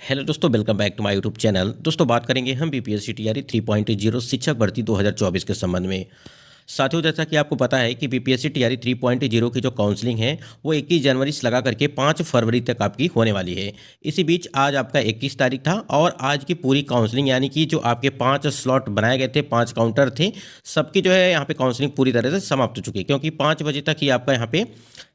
Hello दोस्तों, welcome back to my YouTube channel. दोस्तों, बात करेंगे हम बीपीएससी टीआरई 3.0 शिक्षक भर्ती 2024 के संबंध में। साथियों, जैसा कि आपको पता है कि बीपीएससी टीआरई 3.0 की जो काउंसलिंग है वो 21 जनवरी से लगा करके 5 फरवरी तक आपकी होने वाली है। इसी बीच आज आपका 21 तारीख था और आज की पूरी काउंसलिंग यानी कि जो आपके 5 स्लॉट बनाए गए थे, 5 काउंटर थे, सबकी जो है यहाँ पे काउंसलिंग पूरी तरह से समाप्त हो चुकी है, क्योंकि 5 बजे तक ही आपका यहाँ पे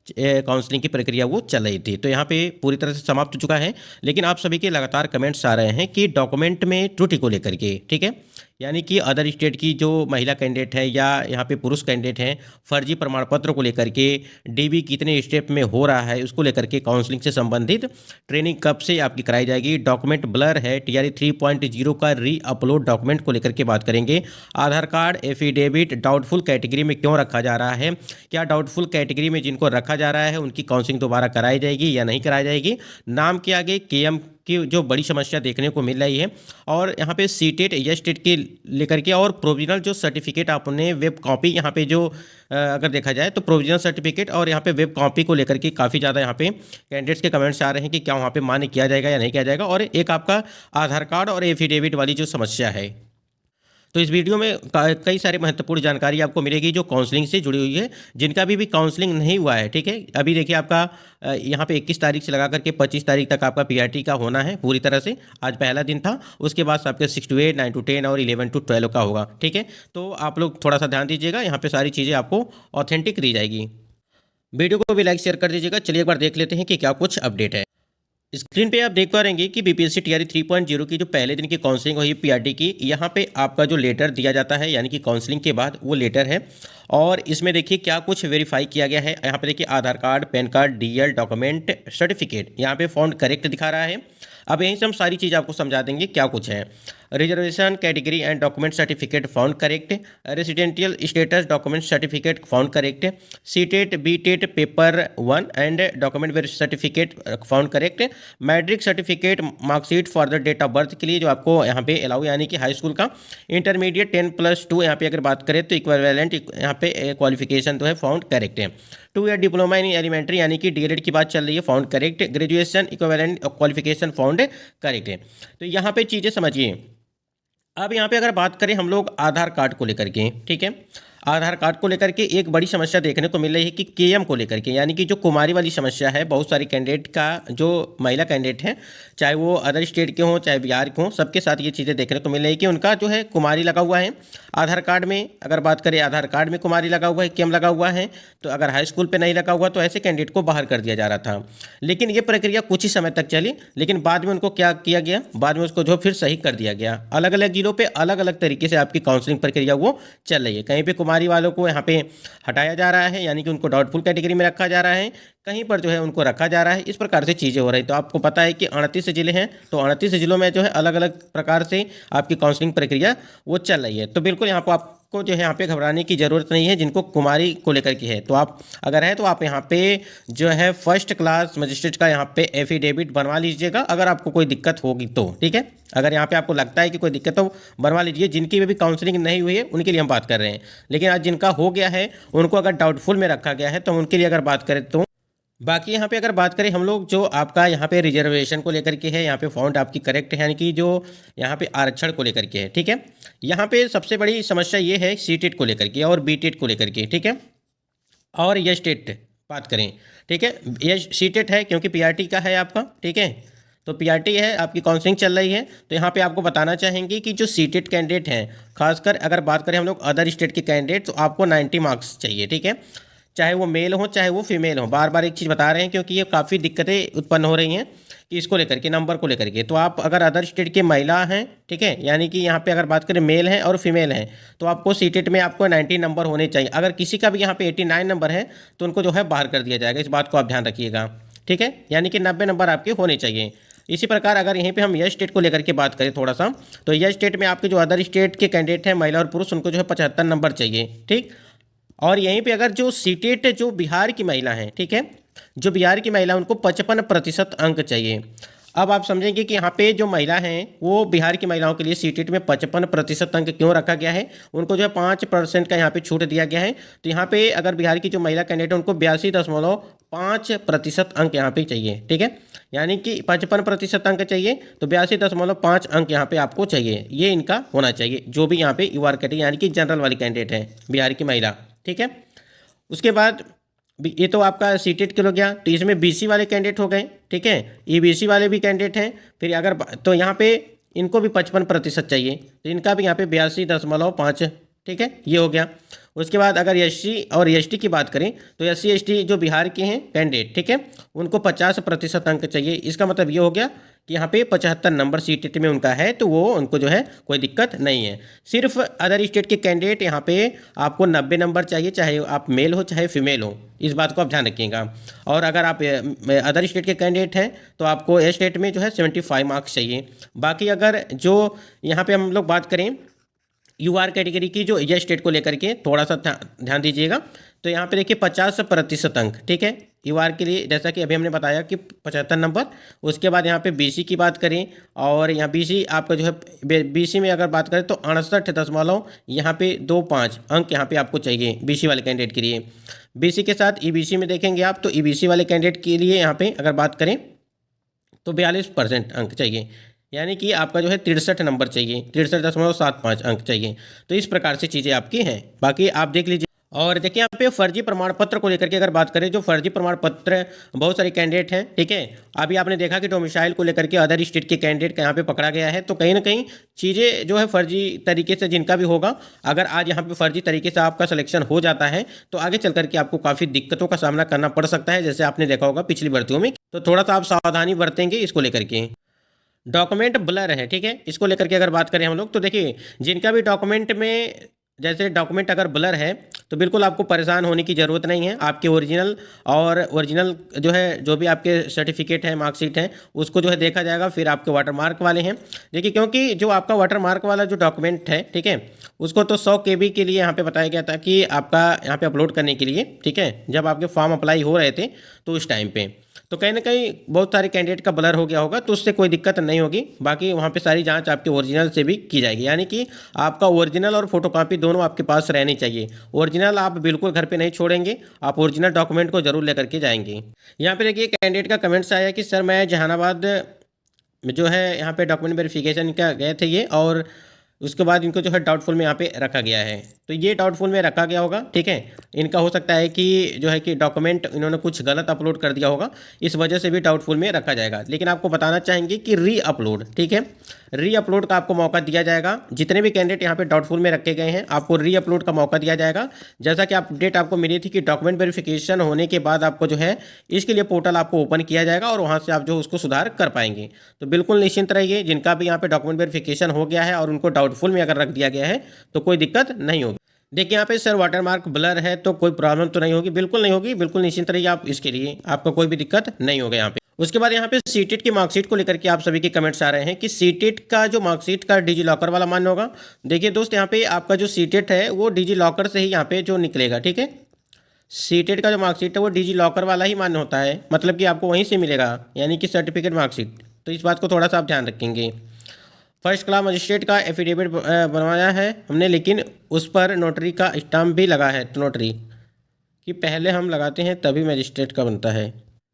काउंसलिंग की प्रक्रिया वो चल रही थी। तो यहाँ पे पूरी तरह से समाप्त हो चुका है। लेकिन आप सभी के लगातार कमेंट्स आ रहे हैं कि डॉक्यूमेंट में त्रुटि को लेकर के, ठीक है, यानी कि अदर स्टेट की जो महिला कैंडिडेट है या यहाँ पे पुरुष कैंडिडेट हैं, फर्जी प्रमाण पत्र को लेकर के, डीबी कितने स्टेप में हो रहा है उसको लेकर के काउंसलिंग से संबंधित ट्रेनिंग कब से आपकी कराई जाएगी, डॉक्यूमेंट ब्लर है, टीआरई 3.0 का री अपलोड डॉक्यूमेंट को लेकर के बात करेंगे, आधार कार्ड एफिडेविट डाउटफुल कैटेगरी में क्यों रखा जा रहा है, क्या डाउटफुल कैटेगरी में जिनको रखा जा रहा है उनकी काउंसलिंग दोबारा कराई जाएगी या नहीं कराई जाएगी, नाम के आगे केएम की जो बड़ी समस्या देखने को मिल रही है, और यहाँ पे सीटेट या स्टेट के लेकर के, और प्रोविजनल जो सर्टिफिकेट आपने वेब कॉपी यहाँ पे जो अगर देखा जाए तो प्रोविजनल सर्टिफिकेट और यहाँ पे वेब कॉपी को लेकर के काफ़ी ज़्यादा यहाँ पे कैंडिडेट्स के कमेंट्स आ रहे हैं कि क्या वहाँ पे मान्य किया जाएगा या नहीं किया जाएगा, और एक आपका आधार कार्ड और एफिडेविट वाली जो समस्या है। तो इस वीडियो में कई सारी महत्वपूर्ण जानकारी आपको मिलेगी जो काउंसलिंग से जुड़ी हुई है। जिनका भी काउंसलिंग नहीं हुआ है, ठीक है, अभी देखिए आपका यहाँ पे 21 तारीख से लगा करके 25 तारीख तक आपका पीआरटी का होना है पूरी तरह से। आज पहला दिन था, उसके बाद आपके 6 to 8, 9 to 10 और 11 to 12 का होगा, ठीक है। तो आप लोग थोड़ा सा ध्यान दीजिएगा, यहाँ पर सारी चीज़ें आपको ऑथेंटिक दी जाएगी। वीडियो को भी लाइक शेयर कर दीजिएगा। चलिए एक बार देख लेते हैं कि क्या कुछ अपडेट है। स्क्रीन पे आप देख पा रहे हैं कि बीपीएससी टीआरई 3.0 की जो पहले दिन की काउंसलिंग हुई पीआरटी की, यहाँ पे आपका जो लेटर दिया जाता है यानी कि काउंसलिंग के बाद वो लेटर है, और इसमें देखिए क्या कुछ वेरीफाई किया गया है। यहाँ पे देखिए Aadhaar card, pan card, DL, document, certificate, यहाँ पे फाउंड करेक्ट दिखा रहा है। अब यहीं से हम सारी चीज़ आपको समझा देंगे क्या कुछ है। Reservation category and document certificate found correct, residential status document certificate found correct, CTET BTET paper 1 and document certificate found correct, matric certificate marksheet for the date of birth के लिए जो आपको यहाँ पे अलाउ यानी कि हाई स्कूल का, intermediate 10+2 यहाँ पे अगर बात करें तो इक्विवेलेंट यहाँ पे क्वालिफिकेशन तो है फाउंड करेक्ट है। 2 ईयर डिप्लोमा इन एलिमेंट्री यानी कि डीएलएड की बात चल रही है, found correct, graduation equivalent qualification found correct है। तो यहाँ पे चीज़ें समझिए। अब यहाँ पे अगर बात करें हम लोग आधार कार्ड को लेकर के, ठीक है, आधार कार्ड को लेकर के एक बड़ी समस्या देखने को मिल रही है कि केएम को लेकर के, यानी कि जो कुमारी वाली समस्या है, बहुत सारी कैंडिडेट का जो महिला कैंडिडेट हैं, चाहे वो अदर स्टेट के हों चाहे बिहार के हों, सबके साथ ये चीज़ें देखने को मिल रही है कि उनका जो है कुमारी लगा हुआ है आधार कार्ड में। अगर बात करें आधार कार्ड में कुमारी लगा हुआ है, केएम लगा हुआ है, तो अगर हाई स्कूल पर नहीं लगा हुआ तो ऐसे कैंडिडेट को बाहर कर दिया जा रहा था। लेकिन ये प्रक्रिया कुछ ही समय तक चली, लेकिन बाद में उनको क्या किया गया, बाद में उसको जो फिर सही कर दिया गया। अलग अलग जिलों पर अलग अलग तरीके से आपकी काउंसलिंग प्रक्रिया वो चल रही है। कहीं पर कुमारी वालों को यहाँ पे हटाया जा रहा है यानी कि उनको डाउटफुल कैटेगरी में रखा जा रहा है, कहीं पर जो है उनको रखा जा रहा है। इस प्रकार से चीज़ें हो रही। तो आपको पता है कि 38 जिले हैं, तो 38 जिलों में जो है अलग अलग प्रकार से आपकी काउंसलिंग प्रक्रिया वो चल रही है। तो बिल्कुल यहाँ पर आपको जो है यहाँ पे घबराने की ज़रूरत नहीं है। जिनको कुमारी को लेकर की है तो आप अगर है तो आप यहाँ पे जो है फर्स्ट क्लास मजिस्ट्रेट का यहाँ पे एफिडेविट बनवा लीजिएगा, अगर आपको कोई दिक्कत होगी तो, ठीक है। अगर यहाँ पे आपको लगता है कि कोई दिक्कत तो बनवा लीजिए। जिनकी भी काउंसलिंग नहीं हुई है उनके लिए हम बात कर रहे हैं, लेकिन आज जिनका हो गया है उनको अगर डाउटफुल में रखा गया है तो उनके लिए अगर बात करें तो बाकी यहाँ पे अगर बात करें हम लोग जो आपका यहाँ पे रिजर्वेशन को लेकर के है, यहाँ पे फाउंड आपकी करेक्ट है, यानी कि जो यहाँ पे आरक्षण को लेकर के है, ठीक है। यहाँ पे सबसे बड़ी समस्या ये है सीटेट को लेकर के और बीटेट को लेकर के, ठीक है, और यस टेट बात करें, ठीक है। यस सीटेट है क्योंकि पीआरटी का है आपका, ठीक है, तो पीआरटी है, आपकी काउंसलिंग चल रही है। तो यहाँ पे आपको बताना चाहेंगे कि जो सीटेट कैंडिडेट हैं, खासकर अगर बात करें हम लोग अदर स्टेट के कैंडिडेट, तो आपको 90 मार्क्स चाहिए, ठीक है, चाहे वो मेल हो चाहे वो फीमेल हो। बार बार एक चीज़ बता रहे हैं क्योंकि ये काफ़ी दिक्कतें उत्पन्न हो रही हैं कि इसको लेकर के, नंबर को लेकर के। तो आप अगर अदर स्टेट के महिला हैं, ठीक है, यानी कि यहाँ पे अगर बात करें मेल हैं और फीमेल हैं, तो आपको सीटेट में आपको 90 नंबर होने चाहिए। अगर किसी का भी यहाँ पे 89 नंबर है तो उनको जो है बाहर कर दिया जाएगा। इस बात को आप ध्यान रखिएगा, ठीक है, यानी कि 90 नंबर आपके होने चाहिए। इसी प्रकार अगर यहीं पे हम यस स्टेट को लेकर के बात करें थोड़ा सा, तो यस स्टेट में आपके जो अदर स्टेट के कैंडिडेट हैं महिला और पुरुष, उनको जो है 75 नंबर चाहिए, ठीक। और यहीं पे अगर जो सीटेट जो बिहार की महिला हैं, ठीक है, जो बिहार की महिला उनको 55% अंक चाहिए। अब आप समझेंगे कि यहाँ पे जो महिला हैं वो बिहार की महिलाओं के लिए सीटेट में 55% अंक क्यों रखा गया है, उनको जो है 5% का यहाँ पे छूट दिया गया है। तो यहाँ पे अगर बिहार की जो महिला कैंडिडेट है उनको 5% अंक यहाँ पे चाहिए, ठीक है। यानी कि 55% अंक चाहिए, तो 82.5 अंक यहाँ पे आपको चाहिए, ये इनका होना चाहिए, जो भी यहाँ पे यूआर कैटेगरी यानी कि जनरल वाली कैंडिडेट है, बिहार की महिला, ठीक है। उसके बाद ये तो आपका सीटेट के हो गया, तो इसमें बीसी वाले कैंडिडेट हो गए, ठीक है। ईबीसी वाले भी कैंडिडेट हैं। फिर अगर तो यहाँ पे इनको भी 55% चाहिए, तो इनका भी यहाँ पे 82.5, ठीक है, ये हो गया। उसके बाद अगर एससी और एसटी की बात करें, तो एससी एसटी जो बिहार के हैं कैंडिडेट, ठीक है, उनको 50% अंक चाहिए। इसका मतलब ये हो गया कि यहाँ पे 75 नंबर सीटेट में उनका है, तो वो उनको जो है कोई दिक्कत नहीं है। सिर्फ अदर स्टेट के कैंडिडेट यहाँ पे आपको 90 नंबर चाहिए, चाहे आप मेल हो चाहे फीमेल हो, इस बात को आप ध्यान रखिएगा। और अगर आप अदर स्टेट के कैंडिडेट हैं तो आपको ए स्टेट में जो है 75 मार्क्स चाहिए। बाकी अगर जो यहाँ पे हम लोग बात करें यूआर कैटेगरी की, जो एज स्टेट को लेकर के थोड़ा सा ध्यान दीजिएगा, तो यहाँ पे देखिए 50% अंक, ठीक है, यूआर के लिए, जैसा कि अभी हमने बताया कि 75 नंबर। उसके बाद यहाँ पे बीसी की बात करें, और यहाँ बीसी आपका जो है बीसी में अगर बात करें तो 68 यहाँ पे 25 अंक यहाँ पे आपको चाहिए बीसी वाले कैंडिडेट के लिए। बीसी के साथ ईबीसी में देखेंगे आप, तो ईबीसी वाले कैंडिडेट के लिए यहाँ पे अगर बात करें तो 42% अंक चाहिए, यानी कि आपका जो है 63 नंबर चाहिए, 63.75 अंक चाहिए। तो इस प्रकार से चीज़ें आपकी हैं, बाकी आप देख लीजिए। और देखिए यहाँ पे फर्जी प्रमाण पत्र को लेकर के अगर बात करें, जो फर्जी प्रमाण पत्र बहुत सारे कैंडिडेट हैं, ठीक है। अभी आपने देखा कि डोमिसाइल को लेकर के अदर स्टेट के कैंडिडेट का यहाँ पे पकड़ा गया है, तो कहीं ना कहीं चीज़ें जो है फर्जी तरीके से जिनका भी होगा, अगर आज यहाँ पे फर्जी तरीके से आपका सिलेक्शन हो जाता है तो आगे चल करके आपको काफ़ी दिक्कतों का सामना करना पड़ सकता है, जैसे आपने देखा होगा पिछली भर्तियों में। तो थोड़ा सा आप सावधानी बरतेंगे इसको लेकर के। डॉक्यूमेंट ब्लर है, ठीक है, इसको लेकर के अगर बात करें हम लोग, तो देखिए जिनका भी डॉक्यूमेंट में जैसे डॉक्यूमेंट अगर ब्लर है तो बिल्कुल आपको परेशान होने की ज़रूरत नहीं है। आपके ओरिजिनल जो है, जो भी आपके सर्टिफिकेट है, मार्कशीट है, उसको जो है देखा जाएगा। फिर आपके वाटरमार्क वाले हैं, देखिए, क्योंकि जो आपका वाटरमार्क वाला जो डॉक्यूमेंट है, ठीक है, उसको तो 100 KB के लिए यहाँ पे बताया गया था कि आपका यहाँ पे अपलोड करने के लिए, ठीक है, जब आपके फॉर्म अप्लाई हो रहे थे तो उस टाइम पे, तो कहीं ना कहीं बहुत सारे कैंडिडेट का ब्लर हो गया होगा, तो उससे कोई दिक्कत नहीं होगी। बाकी वहाँ पे सारी जांच आपके ओरिजिनल से भी की जाएगी, यानी कि आपका ओरिजिनल और फोटोकॉपी दोनों आपके पास रहनी चाहिए। ओरिजिनल आप बिल्कुल घर पे नहीं छोड़ेंगे, आप ओरिजिनल डॉक्यूमेंट को जरूर लेकर के जाएंगे। यहाँ पे देखिए कैंडिडेट का कमेंट्स आया कि सर मैं जहानाबाद में जो है यहाँ पे डॉक्यूमेंट वेरिफिकेशन का गए थे ये, और उसके बाद इनको जो है डाउटफुल में यहाँ पे रखा गया है, तो ये डाउटफुल में रखा गया होगा, ठीक है। इनका हो सकता है कि जो है कि डॉक्यूमेंट इन्होंने कुछ गलत अपलोड कर दिया होगा, इस वजह से भी डाउटफुल में रखा जाएगा। लेकिन आपको बताना चाहेंगे कि री अपलोड, ठीक है, री अपलोड का आपको मौका दिया जाएगा। जितने भी कैंडिडेट यहाँ पे डाउटफुल में रखे गए हैं, आपको री अपलोड का मौका दिया जाएगा। जैसा कि अपडेट आपको मिली थी कि डॉक्यूमेंट वेरिफिकेशन होने के बाद आपको जो है इसके लिए पोर्टल आपको ओपन किया जाएगा, और वहाँ से आप जो उसको सुधार कर पाएंगे। तो बिल्कुल निश्चिंत रहिए, जिनका भी यहाँ पे डॉक्यूमेंट वेरिफिकेशन हो गया है और उनको डाउटफुल में अगर रख दिया गया है तो कोई दिक्कत नहीं होगी। देखिए यहाँ पे सर वाटरमार्क ब्लर है तो कोई प्रॉब्लम तो नहीं होगी, बिल्कुल नहीं होगी, बिल्कुल निश्चिंत रहिए आप, इसके लिए आपको कोई भी दिक्कत नहीं होगा यहाँ पे। उसके बाद यहाँ पे सीटेट की मार्कशीट को लेकर के आप सभी के कमेंट्स आ रहे हैं कि सीटेट का जो मार्कशीट का डिजी लॉकर वाला मान्य होगा। देखिए दोस्त, यहाँ पे आपका जो सीटेट है वो डिजी लॉकर से ही यहाँ पे जो निकलेगा, ठीक है। सीटेट का जो मार्कशीट है वो डिजी लॉकर वाला ही मान्य होता है, मतलब कि आपको वहीं से मिलेगा, यानी कि सर्टिफिकेट मार्कशीट। तो इस बात को थोड़ा सा आप ध्यान रखेंगे। फर्स्ट क्लास मजिस्ट्रेट का एफिडेविट बनवाया है हमने, लेकिन उस पर नोटरी का स्टाम्प भी लगा है, तो नोटरी कि पहले हम लगाते हैं तभी मजिस्ट्रेट का बनता है।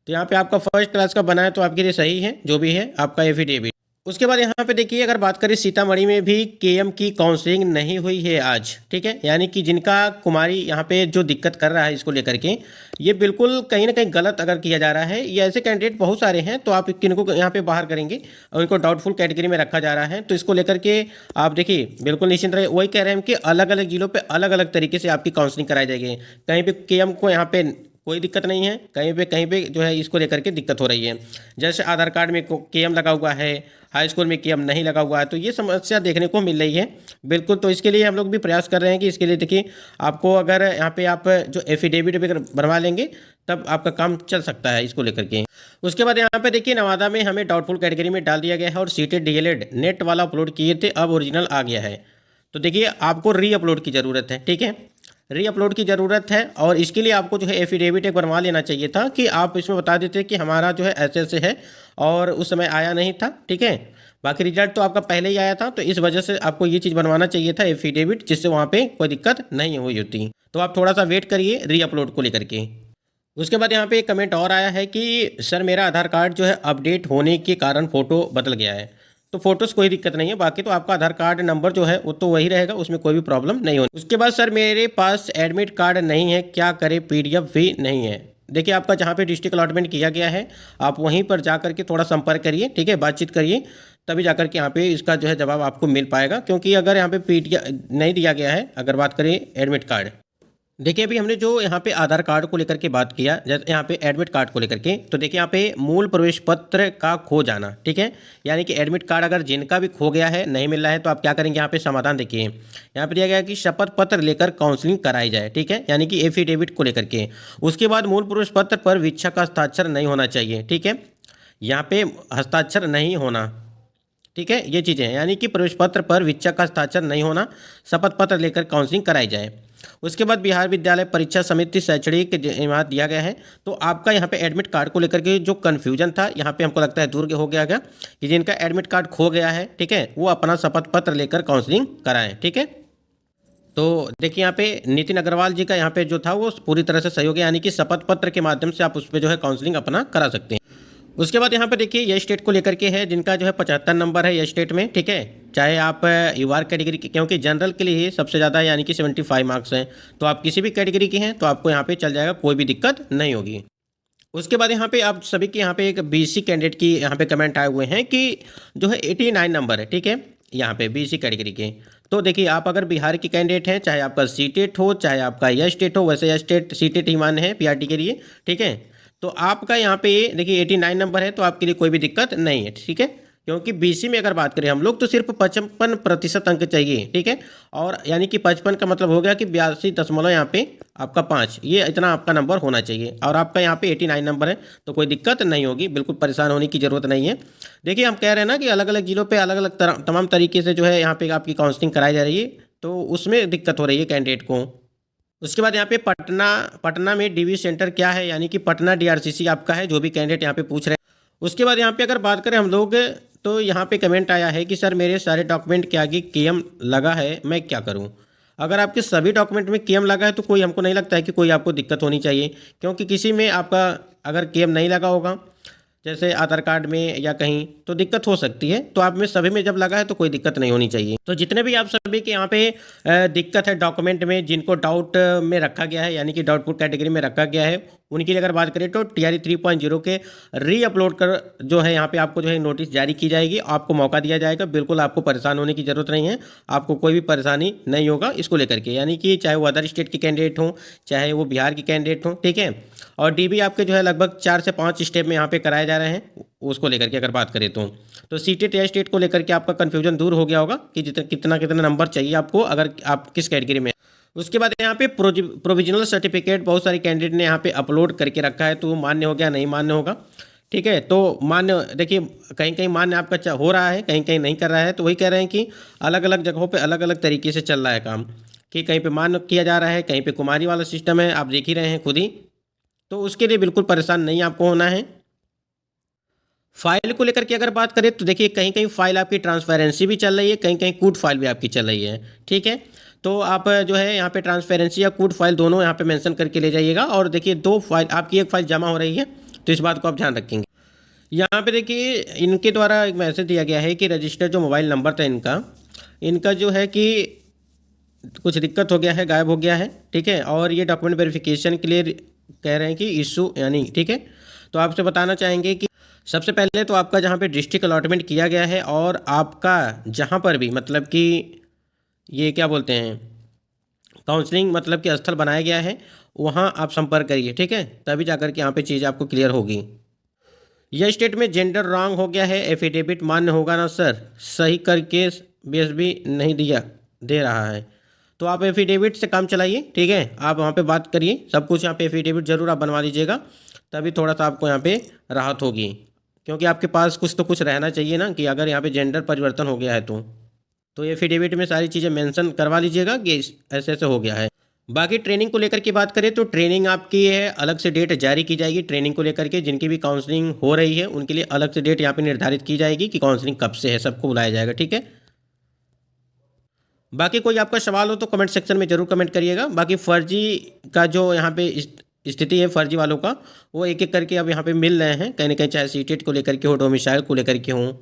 तो यहाँ पे आपका फर्स्ट क्लास का बना है, तो आपके लिए सही है जो भी है आपका एफिडेविट। उसके बाद यहाँ पे देखिए, अगर बात करें सीतामढ़ी में भी केएम की काउंसलिंग नहीं हुई है आज, ठीक है, यानी कि जिनका कुमारी यहाँ पे जो दिक्कत कर रहा है इसको लेकर के, ये बिल्कुल कहीं ना कहीं गलत अगर किया जा रहा है, ये ऐसे कैंडिडेट बहुत सारे हैं, तो आप किनको यहाँ पे बाहर करेंगे और इनको डाउटफुल कैटेगरी में रखा जा रहा है। तो इसको लेकर के आप देखिए बिल्कुल निश्चिंत रहे। वही कह रहे हैं कि अलग अलग जिलों पर अलग अलग तरीके से आपकी काउंसलिंग कराई जाएगी। कहीं पर केएम को यहाँ पे कोई दिक्कत नहीं है, कहीं पे जो है इसको लेकर के दिक्कत हो रही है। जैसे आधार कार्ड में केएम लगा हुआ है, हाई स्कूल में केएम नहीं लगा हुआ है, तो ये समस्या देखने को मिल रही है बिल्कुल। तो इसके लिए हम लोग भी प्रयास कर रहे हैं कि इसके लिए देखिए आपको अगर यहाँ पे आप जो एफिडेविट भी बनवा लेंगे तब आपका काम चल सकता है इसको लेकर के। उसके बाद यहाँ पे देखिए नवादा में हमें डाउटफुल कैटेगरी में डाल दिया गया है, और सीटेट डीएलएड नेट वाला अपलोड किए थे, अब ओरिजिनल आ गया है। तो देखिए आपको री अपलोड की ज़रूरत है, ठीक है, री अपलोड की ज़रूरत है। और इसके लिए आपको जो है एफिडेविट एक बनवा लेना चाहिए था कि आप इसमें बता देते कि हमारा जो है ऐसे ऐसे है और उस समय आया नहीं था, ठीक है। बाकी रिजल्ट तो आपका पहले ही आया था, तो इस वजह से आपको ये चीज़ बनवाना चाहिए था एफिडेविट, जिससे वहाँ पे कोई दिक्कत नहीं हुई होती। तो आप थोड़ा सा वेट करिए री अपलोड को लेकर के। उसके बाद यहाँ पे एक कमेंट और आया है कि सर मेरा आधार कार्ड जो है अपडेट होने के कारण फ़ोटो बदल गया है। तो फ़ोटोज़ कोई दिक्कत नहीं है, बाकी तो आपका आधार कार्ड नंबर जो है वो तो वही रहेगा, उसमें कोई भी प्रॉब्लम नहीं होगी। उसके बाद सर मेरे पास एडमिट कार्ड नहीं है, क्या करें, पीडीएफ भी नहीं है। देखिए आपका जहाँ पे डिस्ट्रिक्ट अलॉटमेंट किया गया है आप वहीं पर जा करके थोड़ा संपर्क करिए, ठीक है, बातचीत करिए, तभी जाकर के यहाँ पे इसका जो है जवाब आपको मिल पाएगा। क्योंकि अगर यहाँ पे पीडीएफ नहीं दिया गया है, अगर बात करें एडमिट कार्ड, देखिए अभी हमने जो यहाँ पे आधार कार्ड को लेकर के बात किया, जैसे यहाँ पे एडमिट कार्ड को लेकर के, तो देखिए यहाँ पे मूल प्रवेश पत्र का खो जाना, ठीक है, यानी कि एडमिट कार्ड अगर जिनका भी खो गया है, नहीं मिल रहा है, तो आप क्या करेंगे, यहाँ पे समाधान देखिए, यहाँ पे दिया गया है कि शपथ पत्र लेकर काउंसलिंग कराई जाए, ठीक है, यानी कि एफिडेविट को लेकर के। उसके बाद मूल प्रवेश पत्र पर वीक्षा का हस्ताक्षर नहीं होना चाहिए, ठीक है, यहाँ पे हस्ताक्षर नहीं होना, ठीक है, ये चीज़ें हैं, यानी कि प्रवेश पत्र पर वीक्षा का हस्ताक्षर नहीं होना, शपथ पत्र लेकर काउंसलिंग कराई जाए। उसके बाद बिहार विद्यालय परीक्षा समिति शैक्षणिक इमारत दिया गया है। तो आपका यहाँ पे एडमिट कार्ड को लेकर के जो कन्फ्यूजन था, यहाँ पे हमको लगता है दूर हो गया कि जिनका एडमिट कार्ड खो गया है, ठीक है, वो अपना शपथ पत्र लेकर काउंसलिंग कराएं, ठीक है। तो देखिए यहाँ पे नितिन अग्रवाल जी का यहाँ पे जो था वो पूरी तरह से सही हो गया, यानी कि शपथ पत्र के माध्यम से आप उस पर जो है काउंसलिंग अपना करा सकते हैं। उसके बाद यहाँ पे देखिए ये स्टेट को लेकर के है, जिनका जो है 75 नंबर है ये स्टेट में, ठीक है, चाहे आप यूआर कैटेगरी के, क्योंकि जनरल के लिए सबसे ज़्यादा यानी कि 75 मार्क्स हैं, तो आप किसी भी कैटेगरी के हैं तो आपको यहाँ पे चल जाएगा, कोई भी दिक्कत नहीं होगी। उसके बाद यहाँ पे आप सभी के यहाँ पे एक बीसी कैंडिडेट की यहाँ पे कमेंट आए हुए हैं कि जो है 89 नंबर है, ठीक है, यहाँ पे बीसी कैटेगरी के। तो देखिए आप अगर बिहार की कैंडिडेट हैं, चाहे आपका सीटेट हो चाहे आपका यस स्टेट हो, वैसे यस स्टेट सीटेट ही मान्य है पीआरटी के लिए, ठीक है, तो आपका यहाँ पे देखिए 89 नंबर है, तो आपके लिए कोई भी दिक्कत नहीं है, ठीक है, क्योंकि बीसी में अगर बात करें हम लोग तो सिर्फ 55% अंक चाहिए, ठीक है, और यानी कि 55 का मतलब हो गया कि 82 यहाँ पे आपका 5, ये इतना आपका नंबर होना चाहिए, और आपका यहाँ पे 89 नंबर है, तो कोई दिक्कत नहीं होगी, बिल्कुल परेशान होने की ज़रूरत नहीं है। देखिए हम कह रहे हैं ना कि अलग अलग जिलों पर अलग अलग तमाम तरीके से जो है यहाँ पे आपकी काउंसलिंग कराई जा रही है, तो उसमें दिक्कत हो रही है कैंडिडेट को। उसके बाद यहाँ पे पटना में डीवी सेंटर क्या है, यानी कि पटना डीआरसीसी आपका है, जो भी कैंडिडेट यहाँ पे पूछ रहे हैं। उसके बाद यहाँ पे अगर बात करें हम लोग, तो यहाँ पे कमेंट आया है कि सर मेरे सारे डॉक्यूमेंट के आगे केएम लगा है, मैं क्या करूँ। अगर आपके सभी डॉक्यूमेंट में केएम लगा है तो कोई, हमको नहीं लगता है कि कोई आपको दिक्कत होनी चाहिए, क्योंकि किसी में आपका अगर केएम नहीं लगा होगा, जैसे आधार कार्ड में या कहीं, तो दिक्कत हो सकती है, तो आप में सभी में जब लगा है तो कोई दिक्कत नहीं होनी चाहिए। तो जितने भी आप सभी के यहाँ पे दिक्कत है डॉक्यूमेंट में, जिनको डाउट में रखा गया है, यानी कि डाउटफुल कैटेगरी में रखा गया है, उनके लिए अगर बात करें तो टीआरई 3.0 के री अपलोड कर जो है यहाँ पे आपको जो है नोटिस जारी की जाएगी, आपको मौका दिया जाएगा, बिल्कुल आपको परेशान होने की ज़रूरत नहीं है, आपको कोई भी परेशानी नहीं होगा इसको लेकर के, यानी कि चाहे वो अदर स्टेट के कैंडिडेट हों चाहे वो बिहार की कैंडिडेट हों, ठीक है। और डीबी आपके जो है लगभग 4 से 5 स्टेप में यहाँ पे कराए जा रहे हैं, उसको लेकर के अगर बात करें तो सीटेट या स्टेट को लेकर के आपका कन्फ्यूजन दूर हो गया होगा कि कितना कितना नंबर चाहिए आपको, अगर आप किस कैटेगरी में। उसके बाद यहाँ पे प्रोविजनल सर्टिफिकेट बहुत सारे कैंडिडेट ने यहाँ पे अपलोड करके रखा है, तो वो मान्य हो गया, नहीं मान्य होगा, ठीक है। तो मान्य देखिए कहीं कहीं मान्य आपका हो रहा है, कहीं कहीं नहीं कर रहा है, तो वही कह रहे हैं कि अलग अलग जगहों पे अलग अलग तरीके से चल रहा है काम, कि कहीं पे मान्य किया जा रहा है, कहीं पे कुमारी वाला सिस्टम है, आप देख ही रहे हैं खुद ही, तो उसके लिए बिल्कुल परेशान नहीं आपको होना है। फाइल को लेकर के अगर बात करें तो देखिए कहीं कहीं फाइल आपकी ट्रांसपेरेंसी भी चल रही है, कहीं कहीं कूट फाइल भी आपकी चल रही है, ठीक है। तो आप जो है यहाँ पे ट्रांसपेरेंसी या कूट फाइल दोनों यहाँ पे मेंशन करके ले जाइएगा, और देखिए 2 फाइल आपकी, एक फाइल जमा हो रही है, तो इस बात को आप ध्यान रखेंगे। यहाँ पे देखिए इनके द्वारा एक मैसेज दिया गया है कि रजिस्टर जो मोबाइल नंबर था इनका जो है कि कुछ दिक्कत हो गया है, गायब हो गया है, ठीक है, और ये डॉक्यूमेंट वेरिफिकेशन के लिए कह रहे हैं कि इशू यानी, ठीक है। तो आपसे बताना चाहेंगे कि सबसे पहले तो आपका जहाँ पे डिस्ट्रिक्ट अलॉटमेंट किया गया है, और आपका जहाँ पर भी मतलब कि ये क्या बोलते हैं काउंसलिंग मतलब कि स्थल बनाया गया है, वहाँ आप संपर्क करिए, ठीक है, तभी जाकर के यहाँ पे चीज़ आपको क्लियर होगी। यह स्टेट में जेंडर रॉन्ग हो गया है, एफिडेविट मान्य होगा ना सर, सही करके बीएसबी नहीं दे रहा है, तो आप एफिडेविट से काम चलाइए, ठीक है, आप वहाँ पे बात करिए, सब कुछ यहाँ पे एफिडेविट ज़रूर आप बनवा लीजिएगा, तभी थोड़ा सा आपको यहाँ पे राहत होगी, क्योंकि आपके पास कुछ तो कुछ रहना चाहिए ना, कि अगर यहाँ पे जेंडर परिवर्तन हो गया है तो एफिडेविट में सारी चीज़ें मेंशन करवा लीजिएगा कि ऐसे ऐसे हो गया है। बाकी ट्रेनिंग को लेकर के बात करें तो ट्रेनिंग आपकी है, अलग से डेट जारी की जाएगी ट्रेनिंग को लेकर के, जिनकी भी काउंसलिंग हो रही है उनके लिए अलग से डेट यहाँ पे निर्धारित की जाएगी कि काउंसलिंग कब से है, सबको बुलाया जाएगा, ठीक है। बाकी कोई आपका सवाल हो तो कमेंट सेक्शन में ज़रूर कमेंट करिएगा। बाकी फर्जी का जो यहाँ पे स्थिति है फर्जी वालों का, वो एक एक करके अब यहाँ पे मिल रहे हैं कहीं ना कहीं, चाहे सीटेट को लेकर के हो, डोमिसाइल को लेकर के हों,